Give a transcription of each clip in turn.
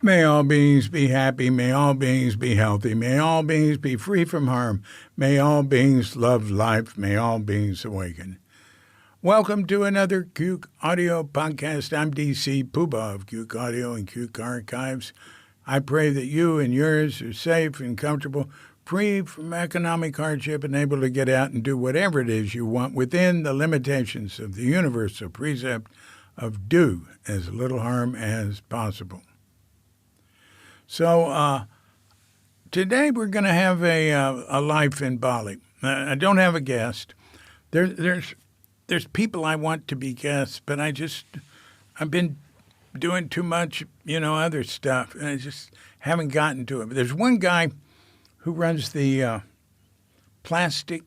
May all beings be happy. May all beings be healthy. May all beings be free from harm. May all beings love life. May all beings awaken. Welcome to another Cuke Audio podcast. I'm DC Poohbah of Cuke Audio and Cuke Archives. I pray that you and yours are safe and comfortable, free from economic hardship, and able to get out and do whatever it is you want within the limitations of the universal precept of do as little harm as possible. So today we're going to have a life in Bali. I don't have a guest. There's people I want to be guests, but I've been doing too much, other stuff, and I just haven't gotten to it. But there's one guy who runs the plastic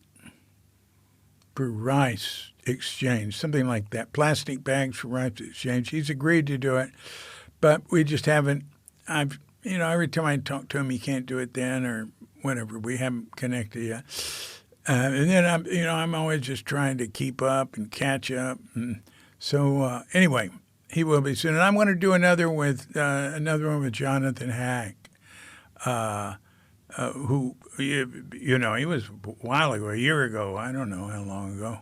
for rice exchange, something like that. Plastic bags for rice exchange. He's agreed to do it, but we just haven't. Every time I talk to him, he can't do it then or whatever. We haven't connected yet. And then I'm always just trying to keep up and catch up. And so anyway, he will be soon. And I'm going to do another one with Jonathan Hack, who he was a while ago, a year ago. I don't know how long ago.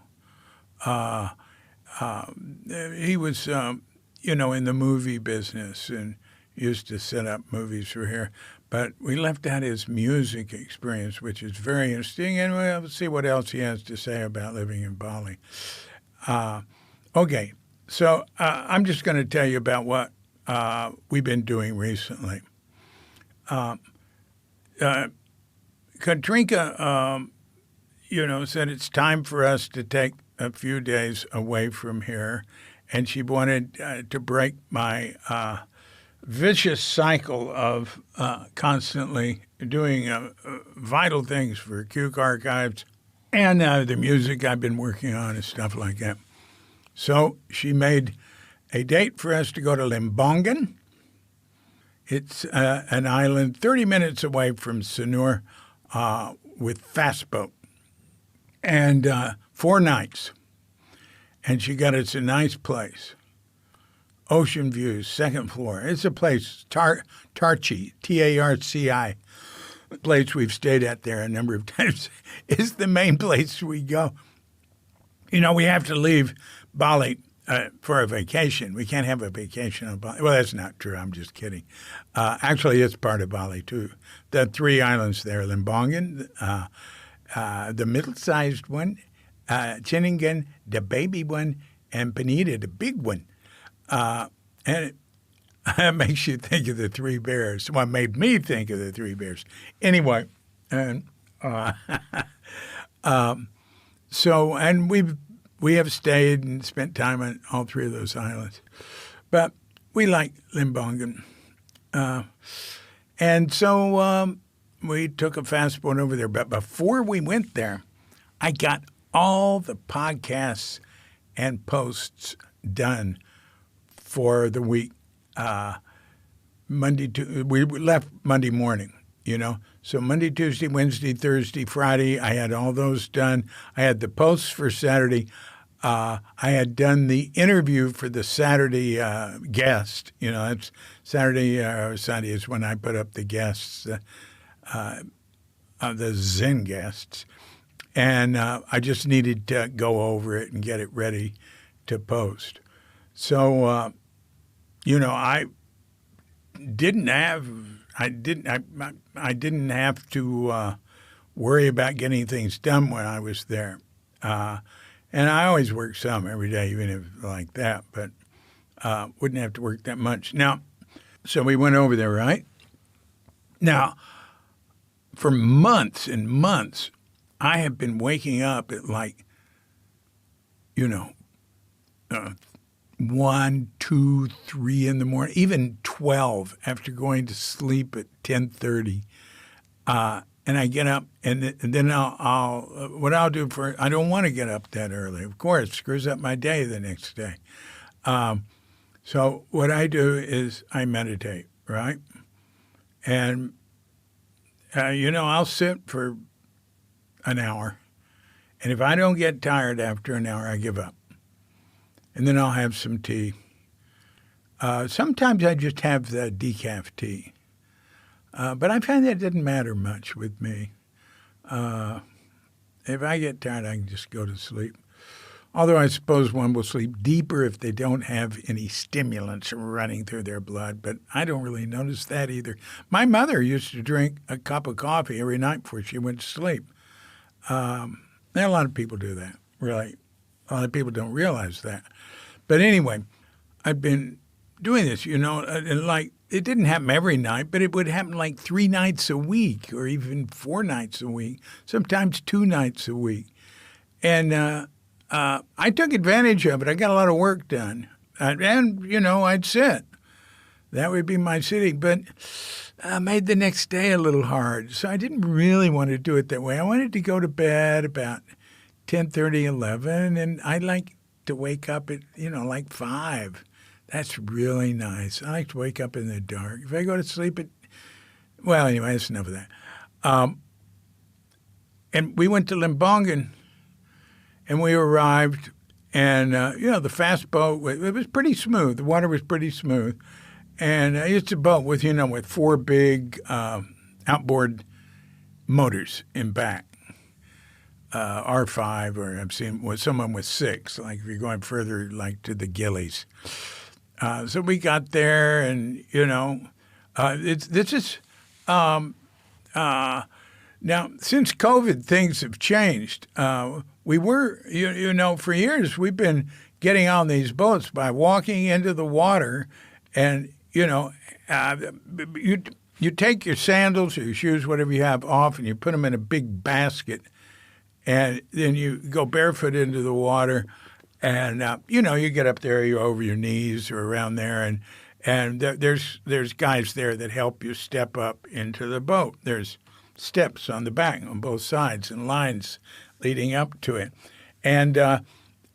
He was in the movie business and used to set up movies for here. But we left out his music experience, which is very interesting, and we'll see what else he has to say about living in Bali. Okay, so I'm just going to tell you about what we've been doing recently. Katrinka, said it's time for us to take a few days away from here, and she wanted to break my vicious cycle of constantly doing vital things for Cuke Archives and the music I've been working on and stuff like that. So she made a date for us to go to Lembongan. It's an island 30 minutes away from Sanur with fast boat, and 4 nights. And she got us a nice place. Ocean views, second floor. It's a place, Tarchi, T-A-R-C-I, a place we've stayed at there a number of times. It's the main place we go. We have to leave Bali for a vacation. We can't have a vacation on Bali. Well, that's not true. I'm just kidding. Actually, it's part of Bali, too. The 3 islands there, Lembongan, the middle-sized one, Chiningan, the baby one, and Penida, the big one. And it makes you think of the 3 bears. Well, it made me think of the 3 bears. Anyway, and and we have stayed and spent time on all 3 of those islands, but we like Lembongan, and so we took a fast boat over there. But before we went there, I got all the podcasts and posts done for the week. We left Monday morning, So Monday, Tuesday, Wednesday, Thursday, Friday, I had all those done. I had the posts for Saturday. I had done the interview for the Saturday guest. It's Saturday or Sunday is when I put up the guests, the Zen guests. And I just needed to go over it and get it ready to post. So, I didn't have to worry about getting things done when I was there, and I always work some every day, even if like that, but wouldn't have to work that much. Now, so we went over there, right? Now, for months and months, I have been waking up at 1, 2, 3 in the morning, even 12 after going to sleep at 10:30. And I get up, and then I'll do I don't want to get up that early. Of course, it screws up my day the next day. So what I do is I meditate, right? And, I'll sit for an hour. And if I don't get tired after an hour, I give up. And then I'll have some tea. Sometimes I just have the decaf tea. But I find that doesn't matter much with me. If I get tired, I can just go to sleep. Although I suppose one will sleep deeper if they don't have any stimulants running through their blood, but I don't really notice that either. My mother used to drink a cup of coffee every night before she went to sleep. A lot of people do that, really. A lot of people don't realize that. But anyway, I've been doing this, and like it didn't happen every night, but it would happen like 3 nights a week or even 4 nights a week, sometimes 2 nights a week. And I took advantage of it. I got a lot of work done. And I'd sit. That would be my sitting. But I made the next day a little hard. So I didn't really want to do it that way. I wanted to go to bed about 10:30, 11, and I like to wake up at, like 5. That's really nice. I like to wake up in the dark. If I go to sleep well, anyway, that's enough of that. And we went to Lembongan, and we arrived, and, the fast boat, it was pretty smooth. The water was pretty smooth. And it's a boat with 4 big outboard motors in back. R5, or I've seen someone with 6, like if you're going further, like to the Gillies. So we got there, and this is now since COVID, things have changed. We were, for years we've been getting on these boats by walking into the water, and you take your sandals or your shoes, whatever you have, off, and you put them in a big basket, and then you go barefoot into the water. And, you get up there, you're over your knees or around there, and there's guys there that help you step up into the boat. There's steps on the back on both sides and lines leading up to it. And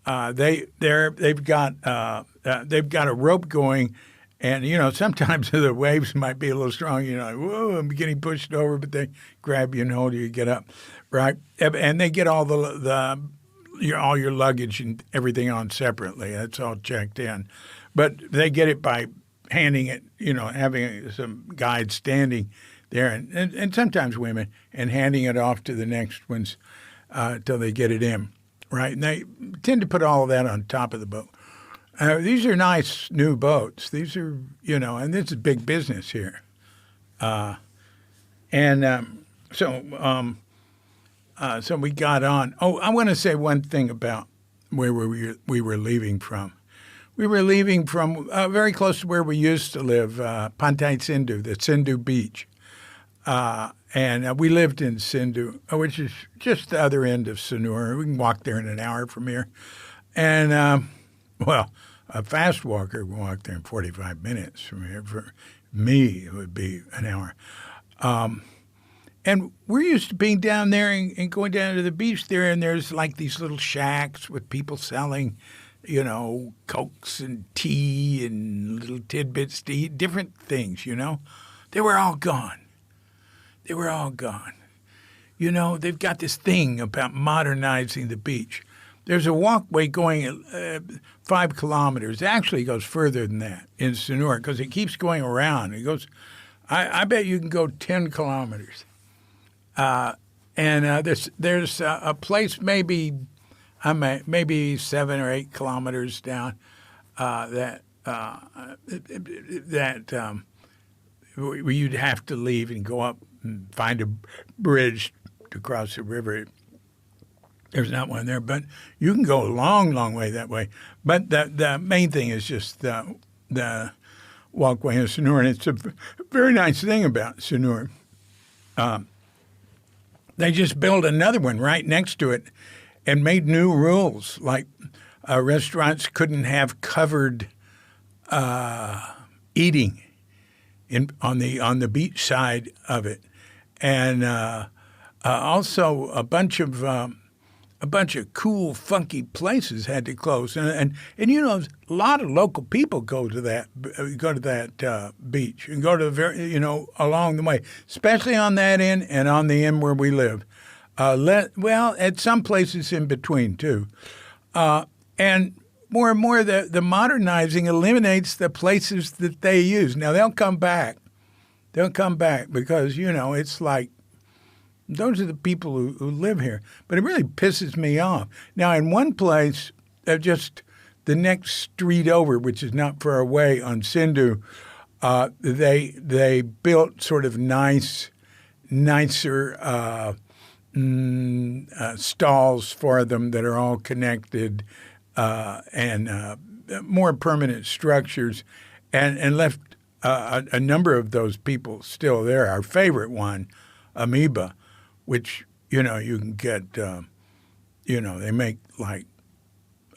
they've got a rope going, and, sometimes the waves might be a little strong. Like, whoa, I'm getting pushed over, but they grab you and hold you, get up, right? And they get all all your luggage and everything on separately. That's all checked in. But they get it by handing it, having some guide standing there, and sometimes women, and handing it off to the next ones till they get it in, right? And they tend to put all of that on top of the boat. These are nice new boats. These are, and this is big business here. So we got on. Oh, I want to say one thing about where we were leaving from. We were leaving from very close to where we used to live, Pantai Sindu, the Sindu beach. And we lived in Sindu, which is just the other end of Sanur. We can walk there in an hour from here. And, a fast walker would walk there in 45 minutes from here. For me, it would be an hour. And we're used to being down there and going down to the beach there, and there's like these little shacks with people selling, Cokes and tea and little tidbits to eat, different things, They were all gone. They were all gone. They've got this thing about modernizing the beach. There's a walkway going 5 kilometers. It actually goes further than that in Sanur because it keeps going around. It goes, I bet you can go 10 kilometers. There's a place maybe 7 or 8 kilometers down that where you'd have to leave and go up and find a bridge to cross the river. There's not one there, but you can go a long, long way that way. But the main thing is just the walkway in Sanur, and it's a very nice thing about Sanur. They just built another one right next to it and made new rules, like restaurants couldn't have covered eating on the beach side of it, and also a bunch of cool, funky places had to close, and a lot of local people go to that beach and go to the along the way, especially on that end and on the end where we live. At some places in between too, and more and more the modernizing eliminates the places that they use. Now, they'll come back. They'll come back because, it's like those are the people who live here. But it really pisses me off. Now, in one place, just the next street over, which is not far away on Sindhu, they built sort of nicer stalls for them that are all connected and more permanent structures, and left a number of those people still there. Our favorite one, Amoeba, which, you can get, they make like,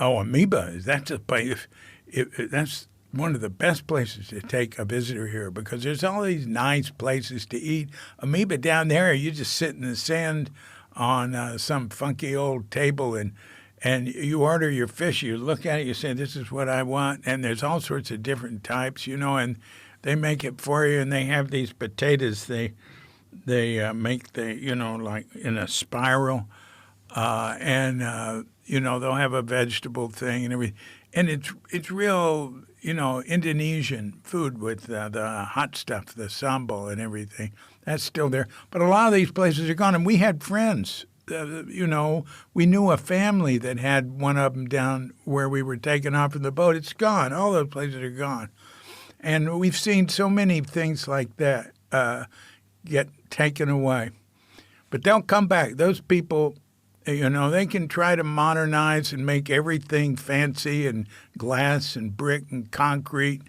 Amoeba, that's a place, that's one of the best places to take a visitor here because there's all these nice places to eat. Amoeba down there, you just sit in the sand on some funky old table and you order your fish. You look at it, you say, this is what I want. And there's all sorts of different types, and they make it for you. And they have these potatoes they make, like in a spiral. They'll have a vegetable thing and everything. And it's real, Indonesian food with the hot stuff, the sambal and everything. That's still there. But a lot of these places are gone. And we had friends, we knew a family that had one of them down where we were taken off of the boat. It's gone. All those places are gone. And we've seen so many things like that get taken away. But they'll come back. Those people, they can try to modernize and make everything fancy and glass and brick and concrete.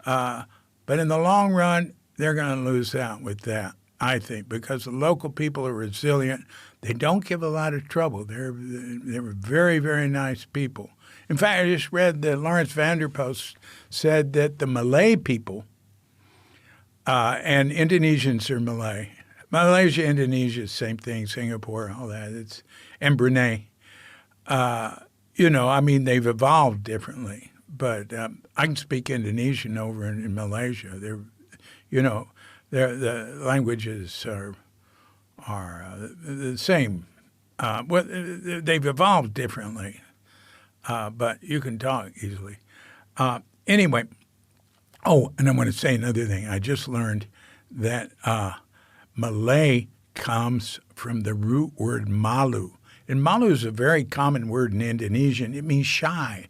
But in the long run, they're going to lose out with that, I think, because the local people are resilient. They don't give a lot of trouble. They're very, very nice people. In fact, I just read that Lawrence Vanderpost said that the Malay people, and Indonesians are Malay. Malaysia, Indonesia, same thing, Singapore, all that. And Brunei. They've evolved differently. But I can speak Indonesian over in Malaysia. The languages are the same. They've evolved differently, but you can talk easily. Anyway, and I want to say another thing. I just learned that Malay comes from the root word malu. And malu is a very common word in Indonesian. It means shy.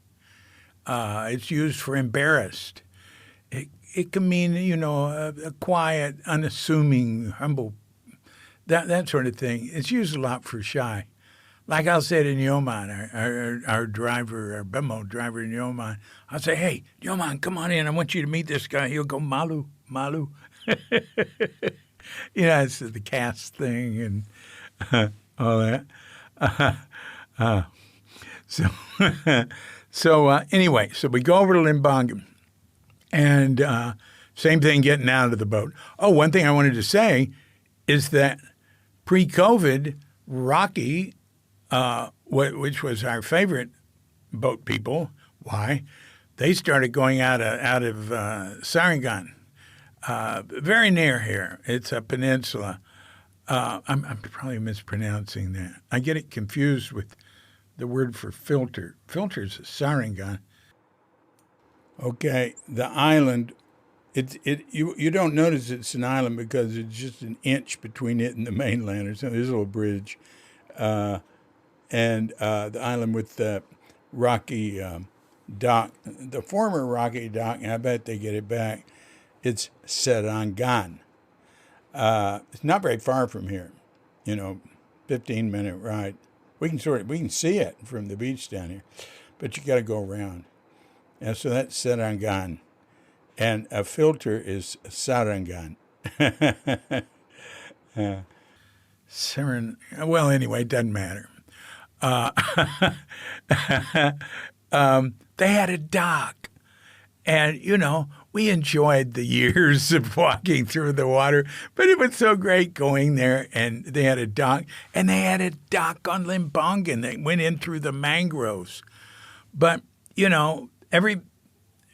It's used for embarrassed. It can mean, a quiet, unassuming, humble, that sort of thing. It's used a lot for shy. Like I'll say to Nyoman, our driver, our Bemo driver in Nyoman, I'll say, hey, Nyoman, come on in. I want you to meet this guy. He'll go, malu, malu. It's the cast thing and all that. Anyway, so we go over to Lembongan, and same thing getting out of the boat. Oh, one thing I wanted to say is that pre-COVID, Rocky, which was our favorite boat people, why? They started going out of Sarangan, very near here. It's a peninsula. I'm probably mispronouncing that. I get it confused with the word for filter. Filter is Sarangan. Okay, the island. You don't notice it's an island because it's just an inch between it and the mainland or something. There's a little bridge, and the island with the rocky dock, the former rocky dock, and I bet they get it back. It's Sarangan. It's not very far from here, 15-minute ride. We can see it from the beach down here, but you got to go around. And so that's Sarangan, and a filter is Sarangan. Well, anyway, it doesn't matter. They had a dock, and we enjoyed the years of walking through the water, but it was so great going there. And they had a dock, on Lembongan that went in through the mangroves. But everybody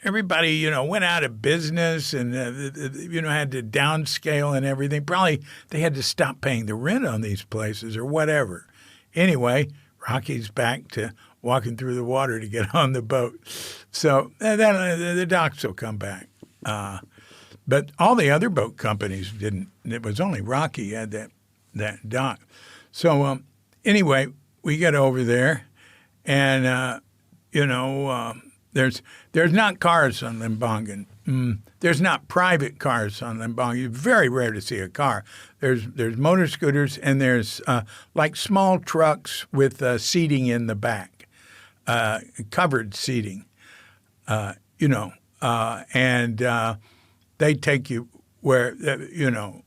went out of business and had to downscale and everything. Probably they had to stop paying the rent on these places or whatever. Anyway, Rocky's back to walking through the water to get on the boat. So then the docks will come back. But all the other boat companies didn't. It was only Rocky had that dock. So anyway, we get over there, and there's not cars on Lembongan. There's not private cars on Lembongan. It's very rare to see a car. There's motor scooters, and there's like small trucks with seating in the back, covered seating, and they take you where,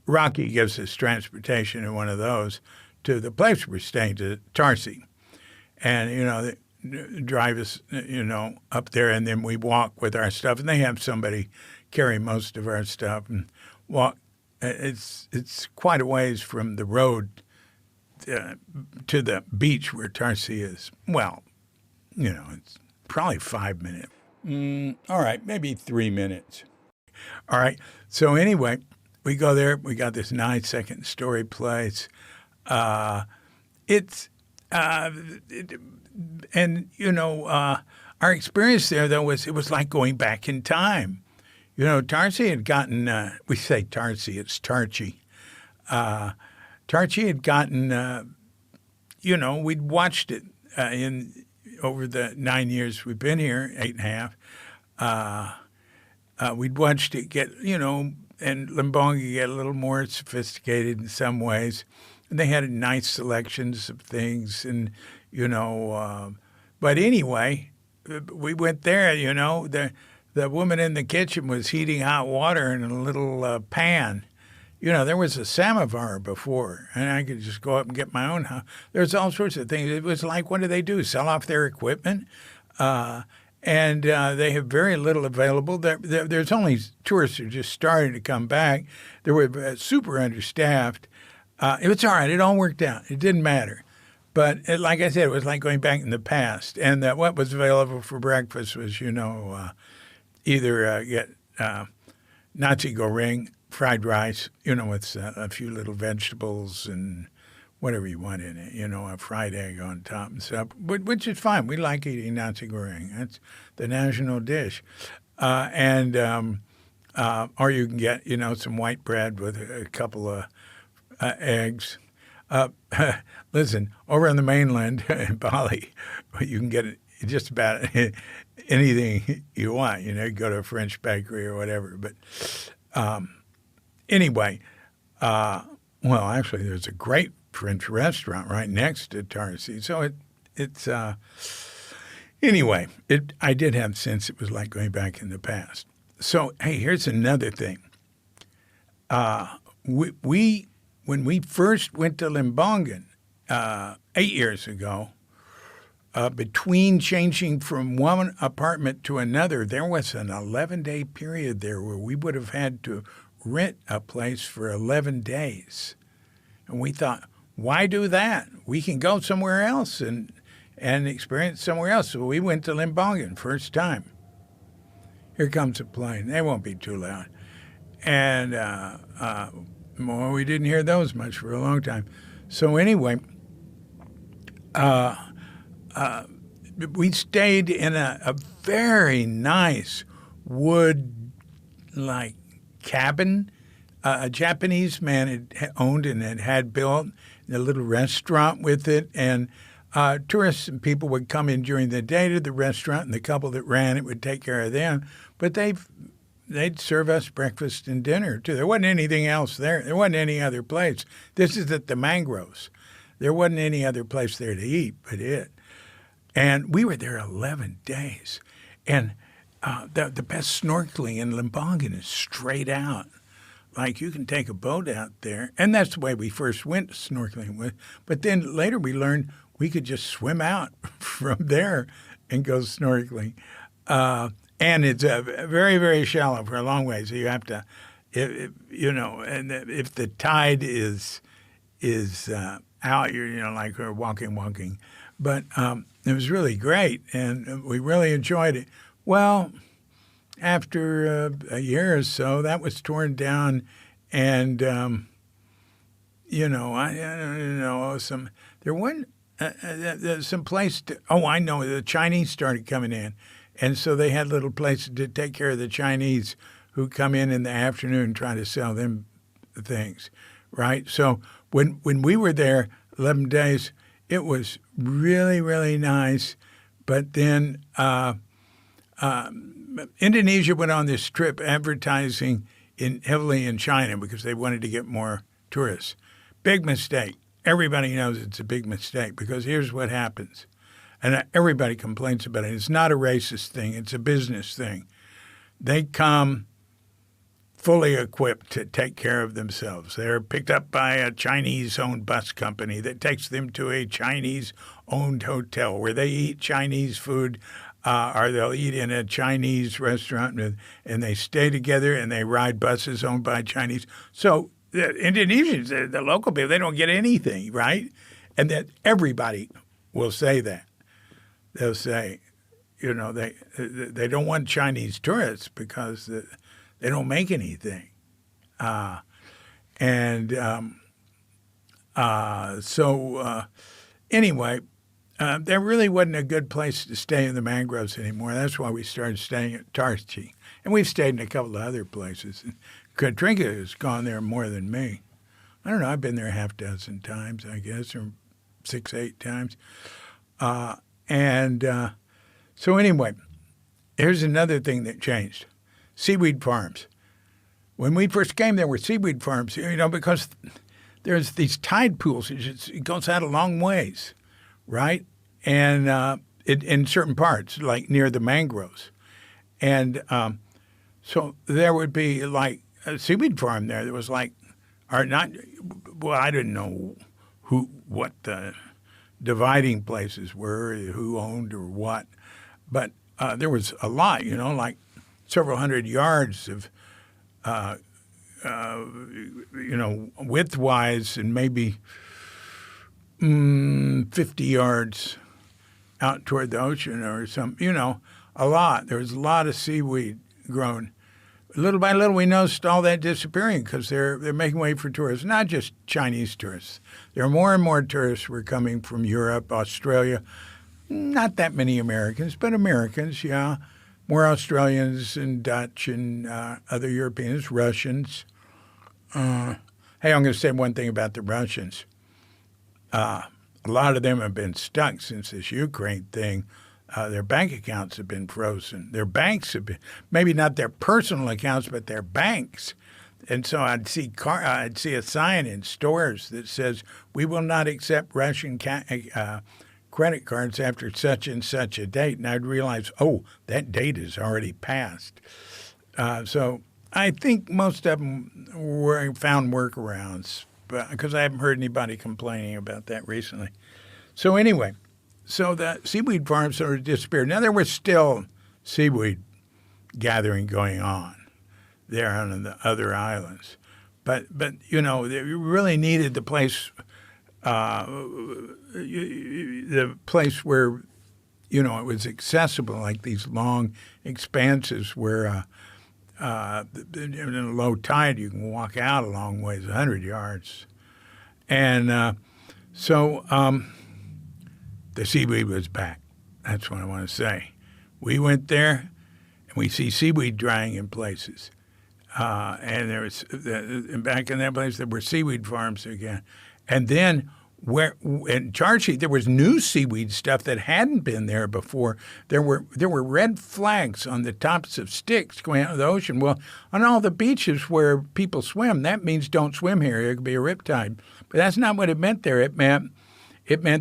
Rocky gives us transportation in one of those to the place we're staying, to Tarsi. And, they drive us, up there, and then we walk with our stuff. And they have somebody carry most of our stuff and walk. It's quite a ways from the road to the beach where Tarsi is. Well, it's probably 5 minutes. All right, maybe 3 minutes. All right. So anyway, we go there. We got this nice second-story place. Our experience there, though, it was like going back in time. Tarsi had gotten, we say Tarsi, it's Tarchi. Tarchi had gotten, we'd watched it over the 9 years we've been here, 8.5. We'd watched it get, and Lembongan get a little more sophisticated in some ways. And they had nice selections of things, and, but anyway, we went there, the woman in the kitchen was heating hot water in a little pan. There was a samovar before, and I could just go up and get my own. There's all sorts of things. It was like, what do they do, sell off their equipment? And they have very little available. There's only tourists who are just starting to come back. They were super understaffed. It was all right. It all worked out. It didn't matter. But like I said, it was like going back in the past. And what was available for breakfast was, either get Nazi goreng, fried rice, with a few little vegetables and whatever you want in it, a fried egg on top and stuff, which is fine. We like eating Nazi goreng. That's the national dish. Or you can get, some white bread with a couple of eggs. Listen, over on the mainland in Bali, you can get just about anything you want. You go to a French bakery or whatever. But anyway, actually, there's a great French restaurant right next to Tarsi. So I did have sense it was like going back in the past. So, hey, here's another thing. When we first went to Lembongan 8 years ago, between changing from one apartment to another, there was an 11-day period there where we would have had to rent a place for 11 days. And we thought, why do that? We can go somewhere else and experience somewhere else. So we went to Lembongan first time. Here comes a plane. They won't be too loud. And we didn't hear those much for a long time. So anyway, we stayed in a very nice wood-like cabin. A Japanese man had owned and had built a little restaurant with it. And tourists and people would come in during the day to the restaurant, and the couple that ran it would take care of them. But they'd serve us breakfast and dinner, too. There wasn't anything else there. There wasn't any other place. This is at the Mangroves. There wasn't any other place there to eat but it. And we were there 11 days. And the best snorkeling in Lembongan is straight out. Like, you can take a boat out there. And that's the way we first went snorkeling with. But then later we learned we could just swim out from there and go snorkeling. And it's very, very shallow for a long way. So you have to, and if the tide is out, you're like we're walking. But it was really great, and we really enjoyed it. Well, after a year or so, that was torn down, and I don't know, there wasn't there's some place to. Oh, I know. The Chinese started coming in, and so they had little places to take care of the Chinese who come in the afternoon trying to sell them things, right? So when we were there 11 days, it was really, really nice. But then Indonesia went on this trip advertising heavily in China because they wanted to get more tourists. Big mistake. Everybody knows it's a big mistake because here's what happens. And everybody complains about it. It's not a racist thing. It's a business thing. They come fully equipped to take care of themselves. They're picked up by a Chinese-owned bus company that takes them to a Chinese-owned hotel where they eat Chinese food or they'll eat in a Chinese restaurant and they stay together and they ride buses owned by Chinese. So the Indonesians, the local people, they don't get anything, right? And that everybody will say that. They'll say, they don't want Chinese tourists because they don't make anything. Anyway, there really wasn't a good place to stay in the mangroves anymore. That's why we started staying at Tarchi. And we've stayed in a couple of other places. Katrinka has gone there more than me. I don't know. I've been there half dozen times, I guess, or 6, 8 times. So anyway, here's another thing that changed. Seaweed farms. When we first came, there were seaweed farms, because there's these tide pools. It goes out a long ways, right? And in certain parts, like near the mangroves. And so there would be like a seaweed farm there that was like, or not, well, I didn't know what the dividing places were, who owned or what. But there was a lot, like several hundred yards of, width-wise and maybe 50 yards out toward the ocean or something, a lot. There was a lot of seaweed grown. Little by little, we noticed all that disappearing because they're making way for tourists, not just Chinese tourists. There are more and more tourists who are coming from Europe, Australia. Not that many Americans, but Americans, yeah. More Australians and Dutch and other Europeans, Russians. Hey, I'm going to say one thing about the Russians. A lot of them have been stuck since this Ukraine thing. Their bank accounts have been frozen. Their banks have been, maybe not their personal accounts, but their banks. And so I'd see a sign in stores that says, "We will not accept Russian credit cards after such and such a date." And I'd realize, oh, that date is already passed. So I think most of them found workarounds, because I haven't heard anybody complaining about that recently. So anyway, so the seaweed farms sort of disappeared. Now there was still seaweed gathering going on there on the other islands, but they really needed the place. The place where, it was accessible, like these long expanses where in a low tide you can walk out a long ways, 100 yards. And so the seaweed was back. That's what I want to say. We went there, and we see seaweed drying in places. And there was back in that place, there were seaweed farms again. And then in Charchi, there was new seaweed stuff that hadn't been there before. There were red flags on the tops of sticks going out of the ocean. Well, on all the beaches where people swim, that means don't swim here. There could be a riptide. But that's not what it meant there. It meant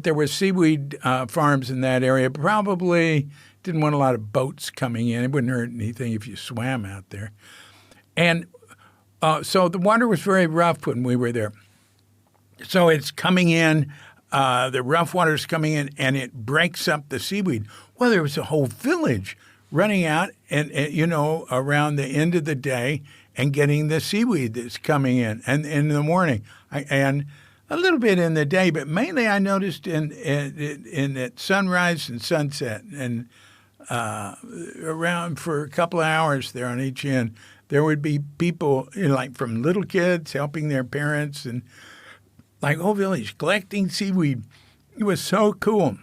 there were seaweed farms in that area. Probably didn't want a lot of boats coming in. It wouldn't hurt anything if you swam out there. And so the water was very rough when we were there. So it's coming in, the rough water's coming in, and it breaks up the seaweed. Well, there was a whole village running out and around the end of the day and getting the seaweed that's coming in, and in the morning, and a little bit in the day, but mainly I noticed in at sunrise and sunset, and around for a couple of hours there on each end, there would be people like from little kids helping their parents and like whole village collecting seaweed It was so cool.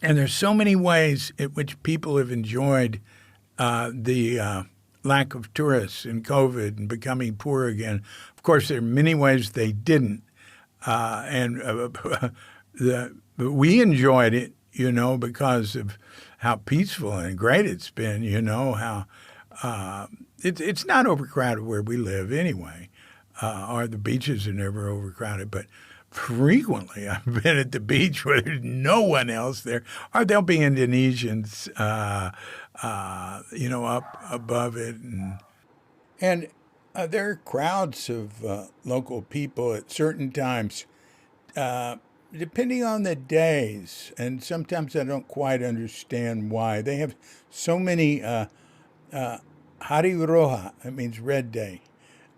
And there's so many ways in which people have enjoyed the lack of tourists and COVID and becoming poor again. Of course, there are many ways they didn't. But we enjoyed it, because of how peaceful and great it's been, how it's not overcrowded where we live anyway, or the beaches are never overcrowded. But frequently I've been at the beach where there's no one else there, or there'll be Indonesians, up above it. And there are crowds of local people at certain times, depending on the days. And sometimes I don't quite understand why. They have so many Hari Roja, that means Red Day.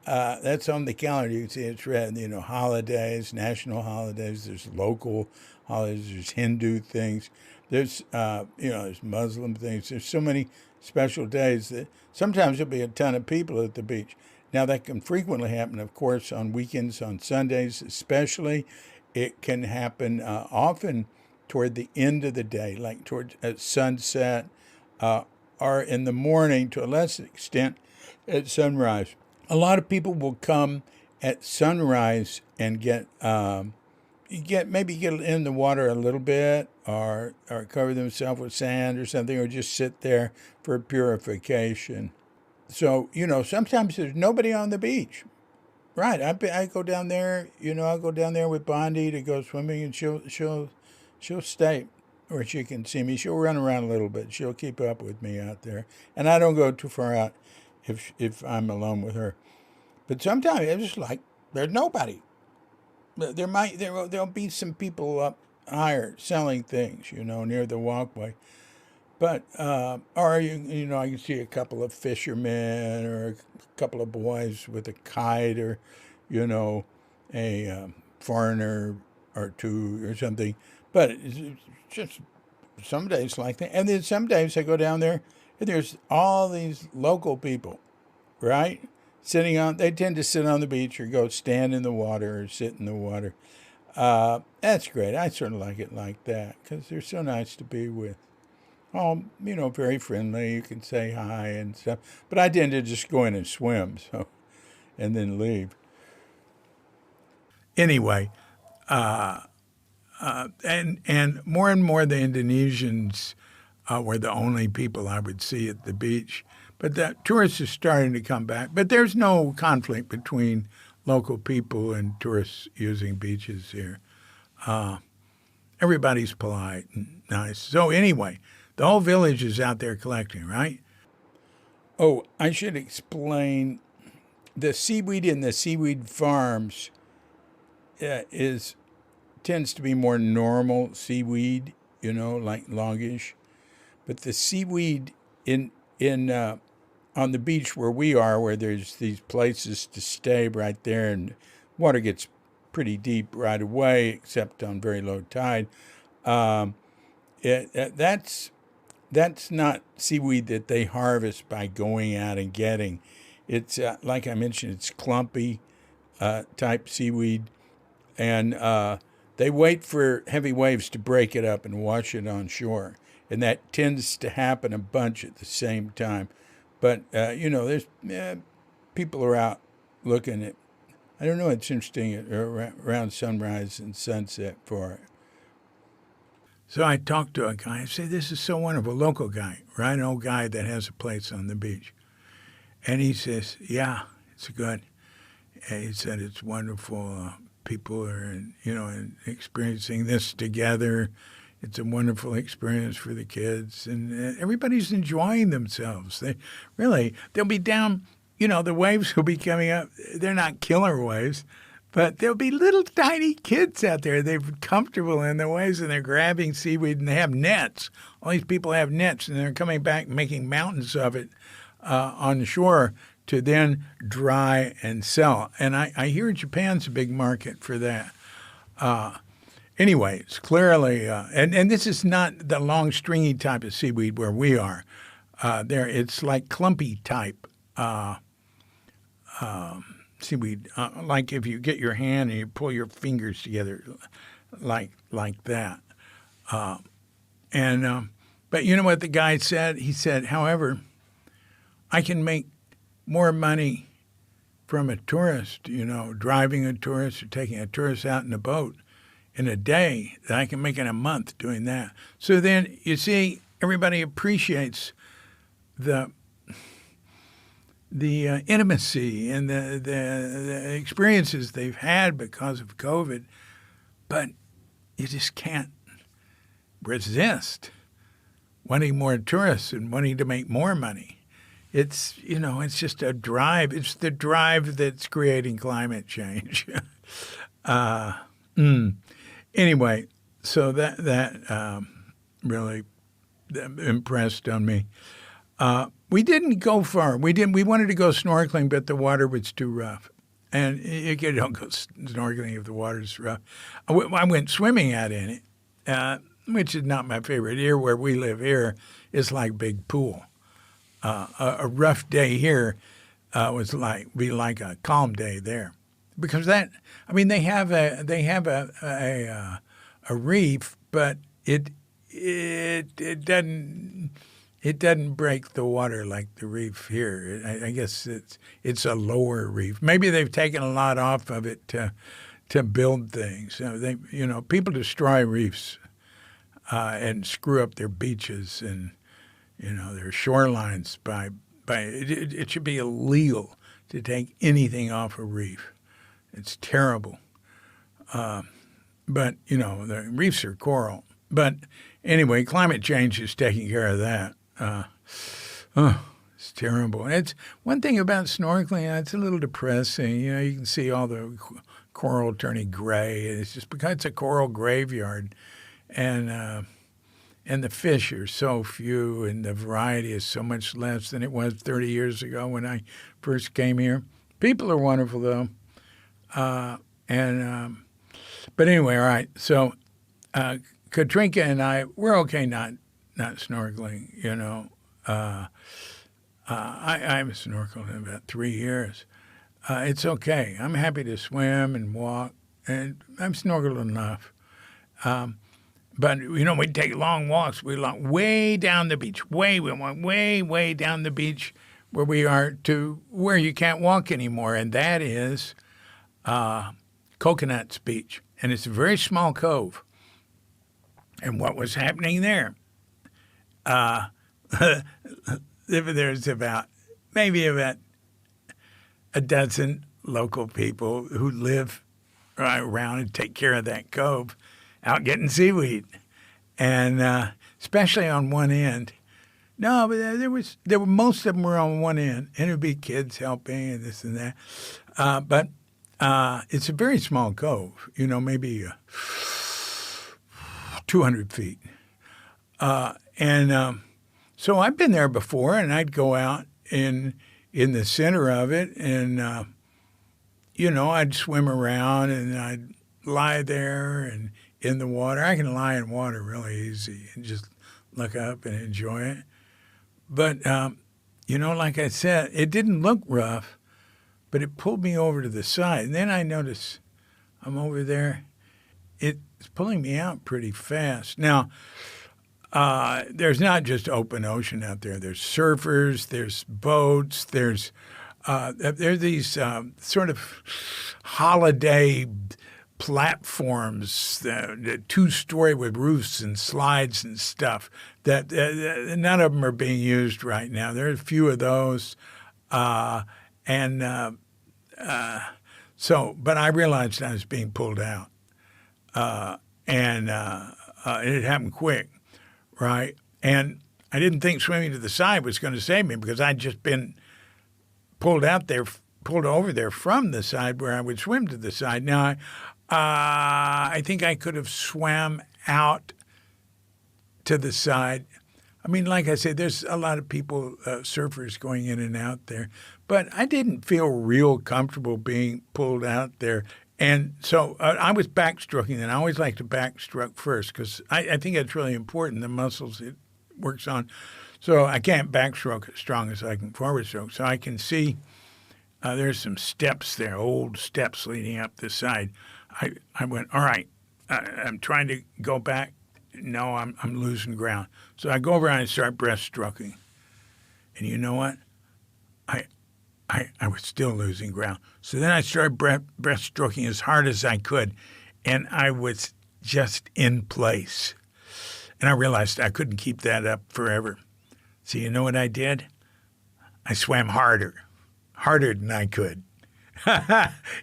That's on the calendar. You can see it's red. Holidays, national holidays. There's local holidays. There's Hindu things. There's there's Muslim things. There's so many special days that sometimes there'll be a ton of people at the beach. Now that can frequently happen, of course, on weekends, on Sundays especially. It can happen often toward the end of the day, like at sunset, or in the morning to a lesser extent at sunrise. A lot of people will come at sunrise and get in the water a little bit, or cover themselves with sand or something, or just sit there for purification. So sometimes there's nobody on the beach. Right, I go down there. I'll go down there with Bondi to go swimming, and she'll stay where she can see me. She'll run around a little bit. She'll keep up with me out there, and I don't go too far out if I'm alone with her. But sometimes it's just like there's nobody. There'll be some people up higher selling things, near the walkway. But or I can see a couple of fishermen or a couple of boys with a kite, or a foreigner or two or something. But it's just some days like that, and then some days I go down there and there's all these local people, right? They tend to sit on the beach or go stand in the water or sit in the water. That's great. I sort of like it like that because they're so nice to be with. Very friendly. You can say hi and stuff. But I tend to just go in and swim, and then leave. Anyway, and more the Indonesians were the only people I would see at the beach. But the tourists are starting to come back. But there's no conflict between local people and tourists using beaches here. Everybody's polite and nice. So anyway, the whole village is out there collecting, right? Oh, I should explain. The seaweed in the seaweed farms tends to be more normal seaweed, like longish. But the seaweed in on the beach where we are, where there's these places to stay right there, and water gets pretty deep right away, except on very low tide. That's not seaweed that they harvest by going out and getting. It's like I mentioned, it's clumpy type seaweed, and they wait for heavy waves to break it up and wash it on shore, and that tends to happen a bunch at the same time. But there's people are out looking at. I don't know. It's interesting around sunrise and sunset for it. So I talked to a guy. I said, "This is so wonderful." Local guy, right? An old guy that has a place on the beach, and he says, "Yeah, it's good." And he said, "It's wonderful. People are, experiencing this together. It's a wonderful experience for the kids, and everybody's enjoying themselves. They'll be down. The waves will be coming up. They're not killer waves, but there'll be little tiny kids out there. They're comfortable in the waves, and they're grabbing seaweed, and they have nets. All these people have nets, and they're coming back and making mountains of it on the shore to then dry and sell. And I hear Japan's a big market for that. Anyway, it's clearly, and this is not the long, stringy type of seaweed where we are. It's like clumpy type seaweed, like if you get your hand and you pull your fingers together, like that. But you know what the guy said? He said, however, I can make more money from a tourist, driving a tourist or taking a tourist out in a boat in a day than I can make in a month doing that. So then, you see, everybody appreciates the intimacy and the experiences they've had because of COVID, but you just can't resist wanting more tourists and wanting to make more money. It's just a drive. It's the drive that's creating climate change. Anyway, so that really impressed on me. We didn't go far. We wanted to go snorkeling, but the water was too rough. And you don't go snorkeling if the water's rough. I went swimming out in it, which is not my favorite. Here, where we live here, is like big pool. A rough day here was be like a calm day there, because they have a reef, but it doesn't break the water like the reef here. I guess it's a lower reef. Maybe they've taken a lot off of it to build things. People destroy reefs and screw up their beaches and their shorelines by it should be illegal to take anything off a reef. It's terrible. But the reefs are coral. But anyway, climate change is taking care of that. It's terrible. It's one thing about snorkeling. It's a little depressing. You can see all the coral turning gray. It's just because it's a coral graveyard, and the fish are so few, and the variety is so much less than it was 30 years ago when I first came here. People are wonderful, though. But anyway, all right. So Katrinka and I, we're okay not snorkeling, I haven't snorkeled in about 3 years. It's okay. I'm happy to swim and walk, and I've snorkeled enough. But, we'd take long walks. We went way down the beach. We went way down the beach where we are to where you can't walk anymore, and that is Coconuts Beach. And it's a very small cove. And what was happening there? There's maybe about a dozen local people who live around and take care of that cove, out getting seaweed, and especially on one end. No, but there were most of them were on one end, and it would be kids helping and this and that. But it's a very small cove, maybe 200 feet. So I've been there before, and I'd go out in the center of it, and I'd swim around, and I'd lie there and in the water. I can lie in water really easy and just look up and enjoy it. But like I said, it didn't look rough, but it pulled me over to the side, and then I noticed I'm over there. It's pulling me out pretty fast. Now, there's not just open ocean out there. There's surfers, there's boats, there's these sort of holiday platforms, the two-story with roofs and slides and stuff. That none of them are being used right now. There are a few of those, but I realized I was being pulled out, and it happened quick. Right. And I didn't think swimming to the side was going to save me, because I'd just been pulled over there from the side where I would swim to the side. Now, I think I could have swam out to the side. I mean, like I said, there's a lot of people, surfers going in and out there, but I didn't feel real comfortable being pulled out there. And so I was backstroking, and I always like to backstroke first, because I think it's really important, the muscles it works on. So I can't backstroke as strong as I can forward stroke. So I can see there's some steps there, old steps leading up the side. I went, all right, I'm trying to go back. No, I'm losing ground. So I go over and I start breaststroking. And you know what? I was still losing ground. So then I started breaststroking as hard as I could, and I was just in place. And I realized I couldn't keep that up forever. So you know what I did? I swam harder than I could.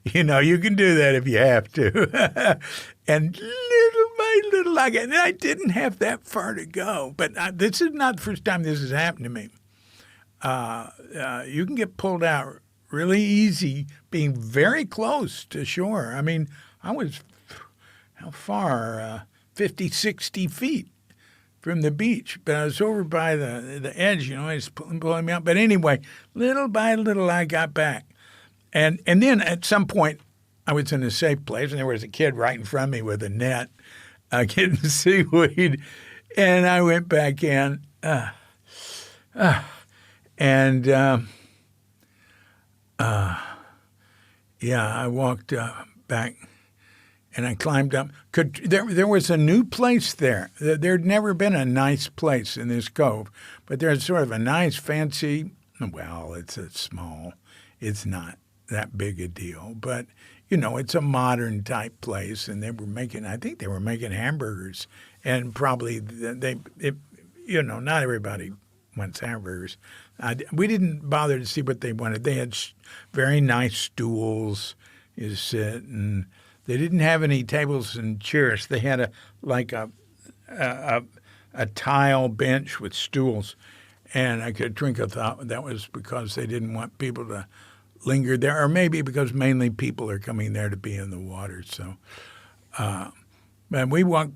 You know, you can do that if you have to. And little by little, I didn't have that far to go. But this is not the first time this has happened to me. You can get pulled out really easy being very close to shore. I mean, I was, how far? 50, 60 feet from the beach. But I was over by the edge, you know, it's pulling me out. But anyway, little by little, I got back. And then at some point, I was in a safe place, and there was a kid right in front of me with a net getting seaweed. And I went back in. I walked back, and I climbed up. There was a new place there. There'd never been a nice place in this cove, but there's sort of a nice, fancy, well, it's small. It's not that big a deal, but, you know, it's a modern type place, and I think they were making hamburgers, and probably not everybody wants hamburgers. We didn't bother to see what they wanted. They had very nice stools to sit, and they didn't have any tables and chairs. They had a tile bench with stools, and Katrinka thought that was because they didn't want people to linger there, or maybe because mainly people are coming there to be in the water. So, but we walked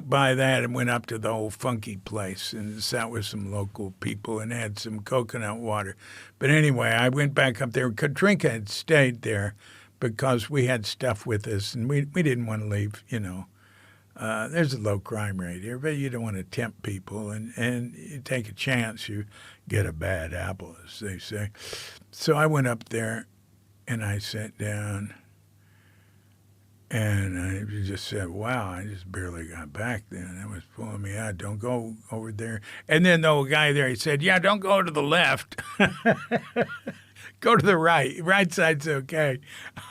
by that and went up to the old funky place and sat with some local people and had some coconut water. But anyway, I went back up there. Katrinka had stayed there because we had stuff with us, and we didn't want to leave, you know. There's a low crime rate here, but you don't want to tempt people, and you take a chance, you get a bad apple, as they say. So I went up there, and I sat down, and I just said, wow, I just barely got back then. That was pulling me out. Don't go over there. And then the old guy there, he said, yeah, don't go to the left. Go to the right. Right side's okay.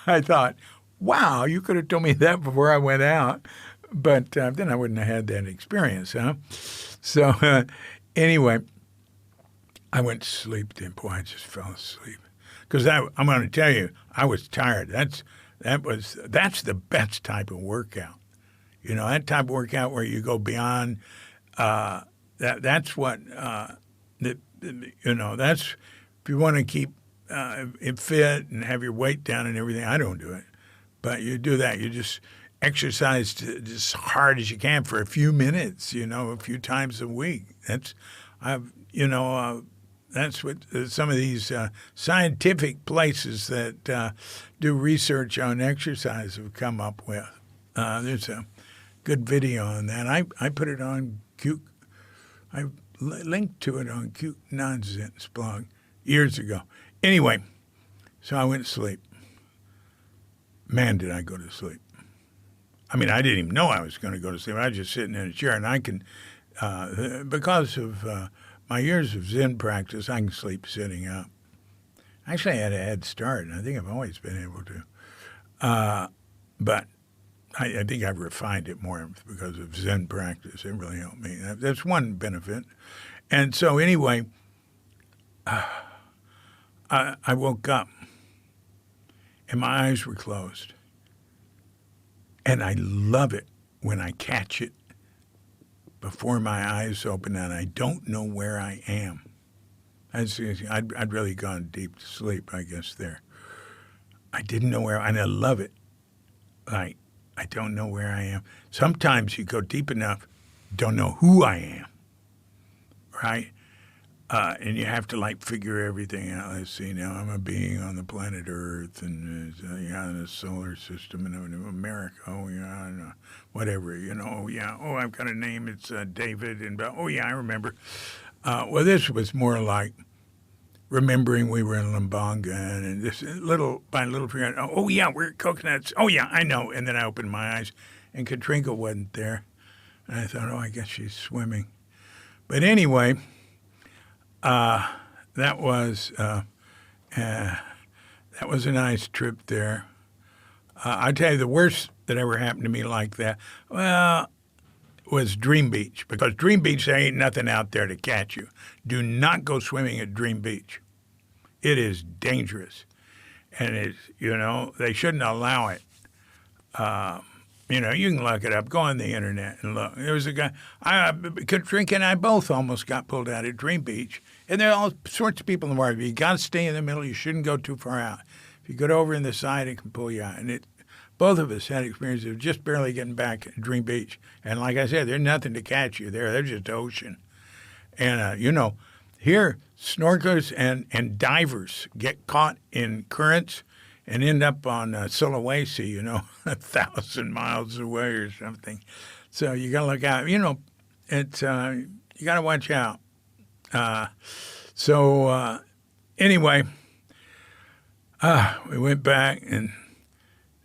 I thought, wow, you could have told me that before I went out. But then I wouldn't have had that experience, huh? So anyway, I went to sleep then. Boy, I just fell asleep. Because I'm going to tell you, I was tired. That's the best type of workout. You know, that type of workout where you go beyond. That's what that's if you want to keep it fit and have your weight down and everything. I don't do it, but you do that. You just exercise as hard as you can for a few minutes. You know, a few times a week. That's what some of these scientific places that do research on exercise have come up with. There's a good video on that. I put it on Cuke. I linked to it on Cuke Nonsense blog years ago. Anyway, so I went to sleep. Man, did I go to sleep. I mean, I didn't even know I was going to go to sleep. I was just sitting in a chair, and I can, because of my years of Zen practice, I can sleep sitting up. Actually, I had a head start, and I think I've always been able to. But I think I've refined it more because of Zen practice. It really helped me. That's one benefit. And so anyway, I woke up, and my eyes were closed. And I love it when I catch it before my eyes open and I don't know where I am. I'd really gone deep to sleep, I guess, there. I didn't know where, and I love it. Like, I don't know where I am. Sometimes you go deep enough, don't know who I am, right? And you have to, like, figure everything out. Let's see, now I'm a being on the planet Earth and in the solar system and in America. Oh, yeah, I know. Whatever, you know. Oh, yeah. Oh, I've got a name. It's David. And oh, yeah, I remember. Well, this was more like remembering we were in Lembongan and this little by little figuring out, oh, yeah, we're coconuts. Oh, yeah, I know. And then I opened my eyes and Katrinka wasn't there. And I thought, oh, I guess she's swimming. But anyway, that was a nice trip there. I tell you, the worst that ever happened to me like that, well, was Dream Beach, because Dream Beach, there ain't nothing out there to catch you. Do not go swimming at Dream Beach. It is dangerous, and it's, they shouldn't allow it. You can look it up. Go on the internet and look. There was a guy, Katrinka and I both almost got pulled out at Dream Beach, and there are all sorts of people in the water. You got to stay in the middle. You shouldn't go too far out. If you go over in the side, it can pull you out. And both of us had experiences of just barely getting back at Dream Beach. And like I said, there's nothing to catch you there. There's just ocean. And, here, snorkelers and divers get caught in currents and end up on Sulawesi, 1,000 miles away or something. So you got to look out. It's you got to watch out. Anyway, we went back, and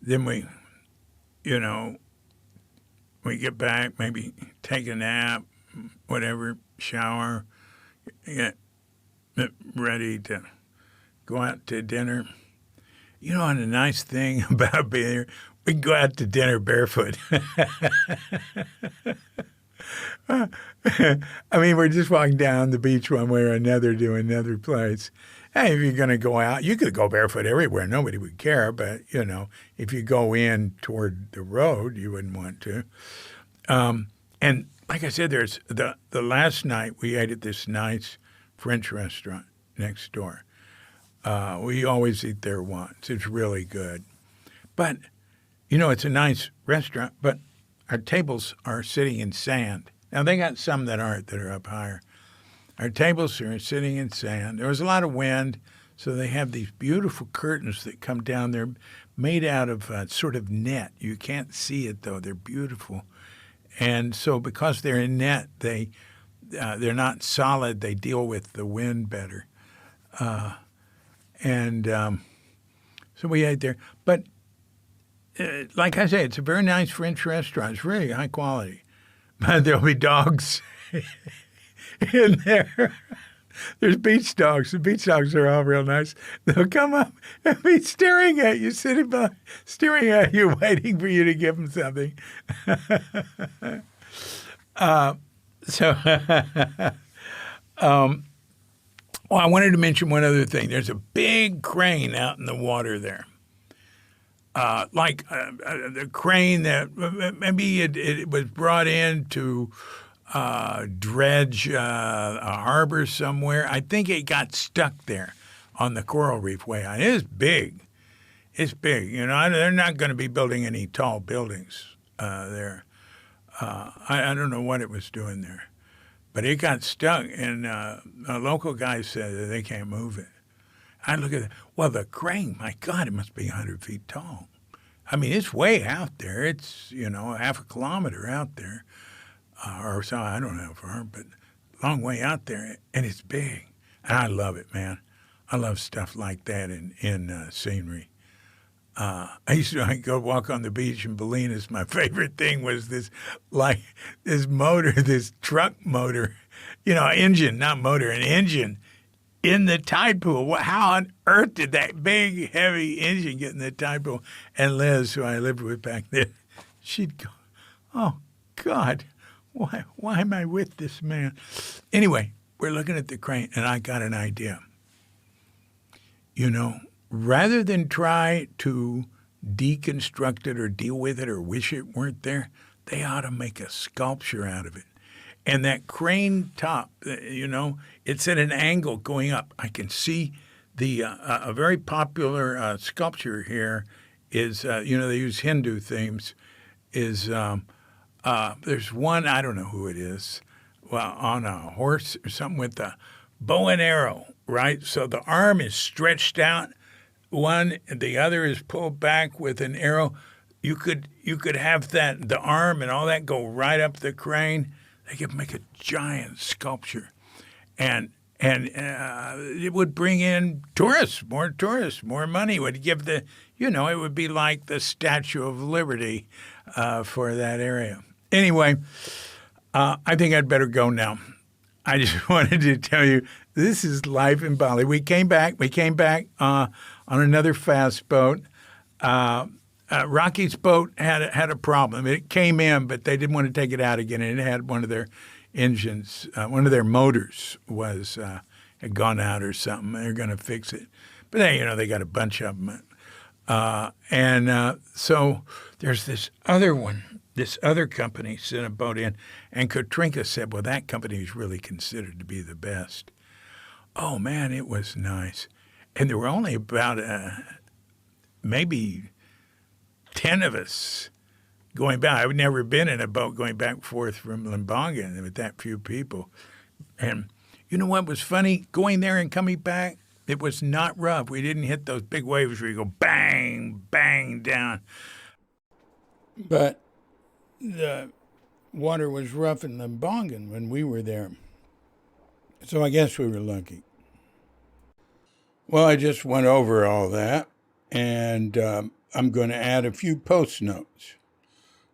then we get back, maybe take a nap, whatever, shower, get ready to go out to dinner. And the nice thing about being here, we can go out to dinner barefoot. We're just walking down the beach one way or another to another place. Hey, if you're going to go out, you could go barefoot everywhere. Nobody would care. But, if you go in toward the road, you wouldn't want to. And like I said, there's the last night we ate at this nice French restaurant next door. We always eat there once. It's really good. But, it's a nice restaurant, but our tables are sitting in sand. Now, they got some that aren't, that are up higher. Our tables are sitting in sand. There was a lot of wind, so they have these beautiful curtains that come down. They're made out of sort of net. You can't see it, though. They're beautiful. And so because they're in net, they're not solid. They deal with the wind better. So we ate there. But like I say, it's a very nice French restaurant. It's really high quality. But there'll be dogs in there. There's beach dogs. The beach dogs are all real nice. They'll come up and be staring at you, staring at you, waiting for you to give them something. I wanted to mention one other thing. There's a big crane out in the water there. The crane that maybe it was brought in to dredge a harbor somewhere. I think it got stuck there on the coral reef way out. It is big. It's big. They're not going to be building any tall buildings there. I don't know what it was doing there. But it got stuck, and a local guy said that they can't move it. I look at it. Well, the crane, my God, it must be 100 feet tall. It's way out there. It's, half a kilometer out there. Or so, I don't know how far, but a long way out there. And it's big. And I love it, man. I love stuff like that in scenery. I used to go walk on the beach in Balinas. My favorite thing was this motor, this truck motor, engine, not motor, an engine in the tide pool. How on earth did that big, heavy engine get in the tide pool? And Liz, who I lived with back then, she'd go, oh, God, why am I with this man? Anyway, we're looking at the crane, and I got an idea. Rather than try to deconstruct it or deal with it or wish it weren't there, they ought to make a sculpture out of it. And that crane top, it's at an angle going up. I can see a very popular sculpture here is, they use Hindu themes, is there's one, I don't know who it is, on a horse or something with a bow and arrow, right? So the arm is stretched out. One, the other is pulled back with an arrow. You could have the arm and all that go right up the crane. They could make a giant sculpture, and it would bring in tourists, more money. Would give the it would be like the Statue of Liberty for that area. Anyway, I think I'd better go now. I just wanted to tell you this is life in Bali. We came back on another fast boat. Rocky's boat had a problem. It came in, but they didn't want to take it out again. And it had one of their engines, one of their motors had gone out or something. They're going to fix it. But they got a bunch of them. So there's this other one, this other company sent a boat in, and Katrinka said, well, that company is really considered to be the best. Oh, man, it was nice. And there were only about maybe 10 of us going back. I've never been in a boat going back and forth from Lembongan with that few people. And you know what was funny? Going there and coming back, it was not rough. We didn't hit those big waves where you go bang, bang down. But the water was rough in Lembongan when we were there. So I guess we were lucky. Well, I just went over all that, and I'm going to add a few post notes.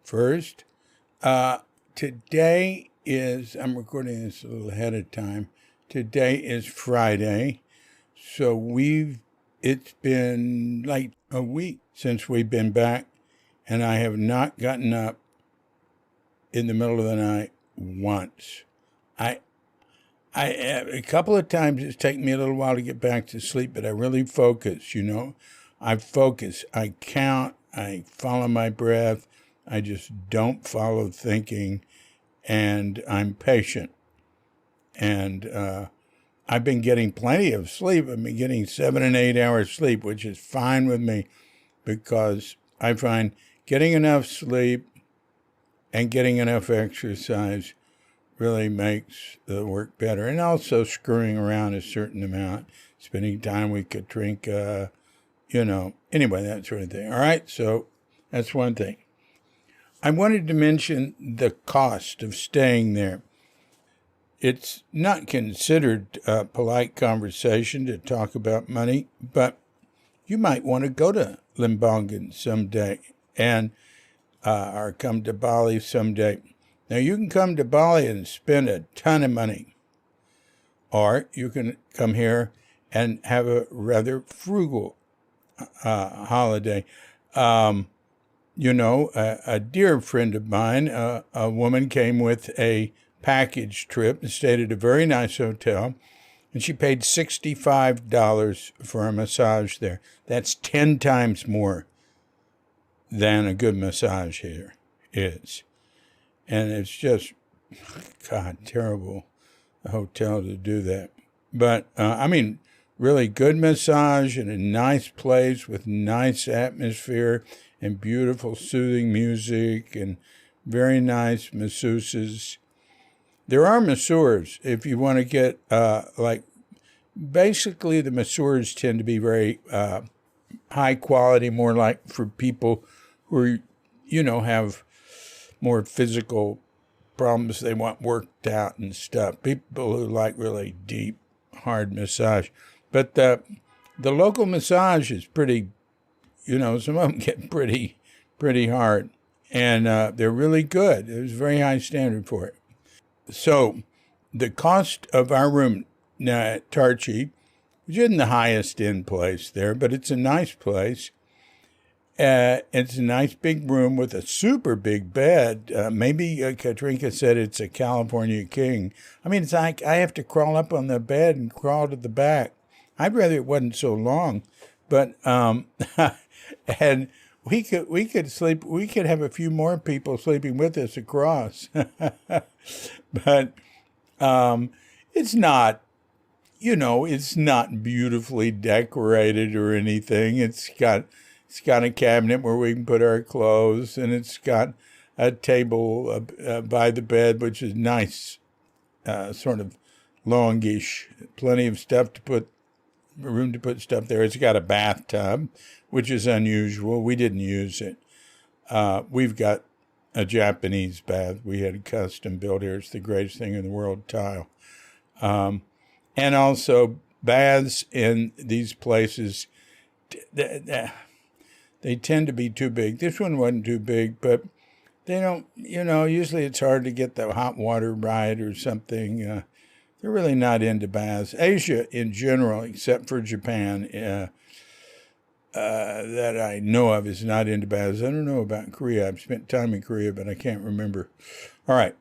First, today I'm recording this a little ahead of time. Today is Friday, so it's been like a week since we've been back, and I have not gotten up in the middle of the night once. A couple of times it's taken me a little while to get back to sleep, but I really focus, I focus, I count, I follow my breath, I just don't follow thinking, and I'm patient. And I've been getting plenty of sleep. I've been getting 7 and 8 hours sleep, which is fine with me because I find getting enough sleep and getting enough exercise really makes the work better. And also screwing around a certain amount, spending time with Katrinka, anyway, that sort of thing. All right, so that's one thing. I wanted to mention the cost of staying there. It's not considered a polite conversation to talk about money, but you might want to go to Lembongan someday and or come to Bali someday. Now, you can come to Bali and spend a ton of money, or you can come here and have a rather frugal holiday. A dear friend of mine, a woman came with a package trip and stayed at a very nice hotel, and she paid $65 for a massage there. That's 10 times more than a good massage here is. And it's just, God, terrible hotel to do that. But, really good massage in a nice place with nice atmosphere and beautiful soothing music and very nice masseuses. There are masseurs if you want to get, basically the masseurs tend to be very high quality, more like for people who, have more physical problems. They want worked out and stuff. People who like really deep, hard massage. But the local massage is pretty, some of them get pretty hard. And they're really good. There's a very high standard for it. So the cost of our room at Tarchi, which isn't the highest end place there, but it's a nice place. It's a nice big room with a super big bed. Maybe Katrinka said it's a California king. It's like I have to crawl up on the bed and crawl to the back. I'd rather it wasn't so long, but and we could sleep. We could have a few more people sleeping with us across, but it's not. It's not beautifully decorated or anything. It's got a cabinet where we can put our clothes, and it's got a table by the bed, which is nice, sort of longish. Plenty of room to put stuff there. It's got a bathtub, which is unusual. We didn't use it. We've got a Japanese bath. We had custom built here. It's the greatest thing in the world, tile. And also baths in these places. They tend to be too big. This one wasn't too big, but they don't, usually it's hard to get the hot water right or something. They're really not into baths. Asia in general, except for Japan, that I know of, is not into baths. I don't know about Korea. I've spent time in Korea, but I can't remember. All right.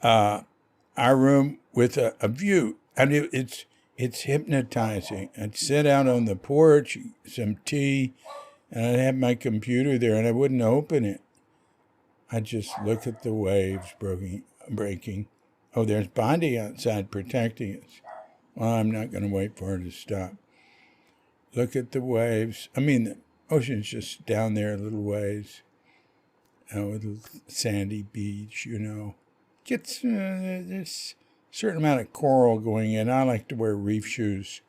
Our room with a view. And it's hypnotizing. I'd sit out on the porch, some tea, and I'd have my computer there, and I wouldn't open it. I'd just look at the waves breaking. Oh, there's Bondi outside protecting us. Well, I'm not going to wait for her to stop. Look at the waves. I mean, the ocean's just down there a little ways. With a sandy beach, There's a certain amount of coral going in. I like to wear reef shoes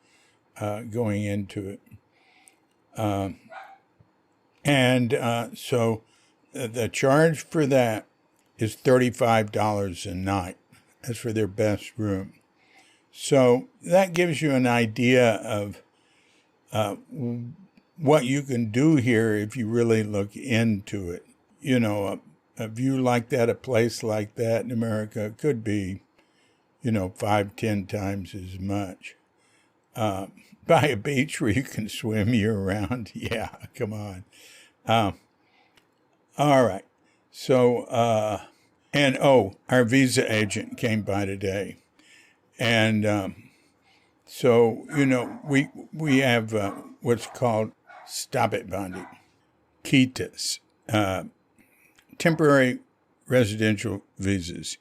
going into it. So the charge for that is $35 a night. That's for their best room. So that gives you an idea of what you can do here if you really look into it. A view like that, a place like that in America could be, 5-10 times as much. By a beach where you can swim year-round. Yeah, come on. All right. So, our visa agent came by today. And so, we have what's called Stop It Bondi, KITAs, temporary residential visas.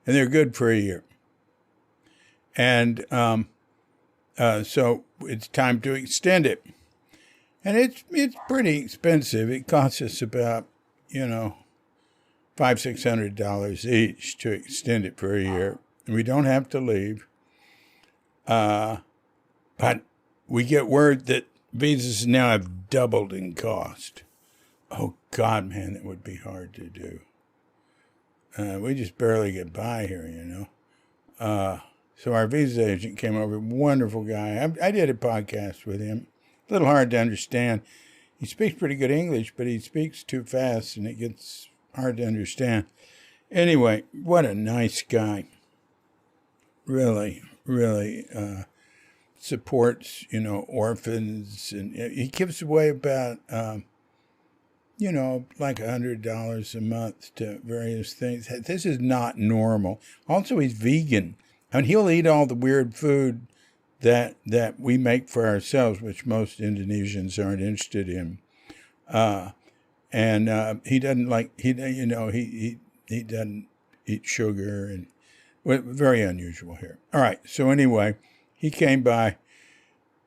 And they're good for a year. And so it's time to extend it. And it's pretty expensive. It costs us about, $500-600 each to extend it for a year. And we don't have to leave. But we get word that visas now have doubled in cost. Oh, God, man, that would be hard to do. We just barely get by here, So our visa agent came over, wonderful guy. I did a podcast with him. A little hard to understand. He speaks pretty good English, but he speaks too fast, and it gets hard to understand. Anyway, what a nice guy. Really, really supports, orphans. And he gives away about, like $100 a month to various things. This is not normal. Also, he's vegan. And he'll eat all the weird food that we make for ourselves, which most Indonesians aren't interested in. He doesn't like he doesn't eat sugar, and very unusual here. All right. So anyway, he came by,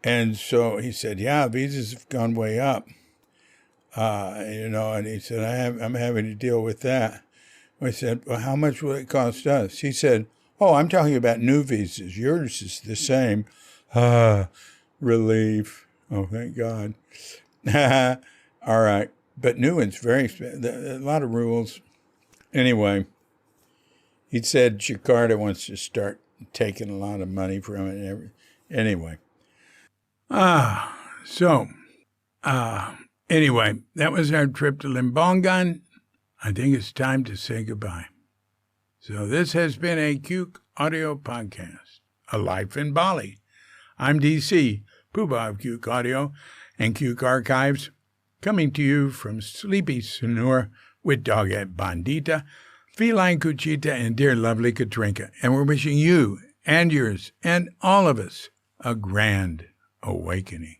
and so he said, "Yeah, visas have gone way up." And he said, "I'm having to deal with that." I said, "Well, how much will it cost us?" He said, "Oh, I'm talking about new visas. Yours is the same." Relief. Oh, thank God. All right. But new one's very expensive. A lot of rules. Anyway, he said Jakarta wants to start taking a lot of money from it. Anyway. Anyway, that was our trip to Lembongan. I think it's time to say goodbye. So this has been a Cuke audio podcast, A Life in Bali. I'm DC, poohbah of Cuke Audio and Cuke Archives, coming to you from sleepy Sanur with dogette Bandita, feline Cuchita, and dear lovely Katrinka. And we're wishing you and yours and all of us a grand awakening.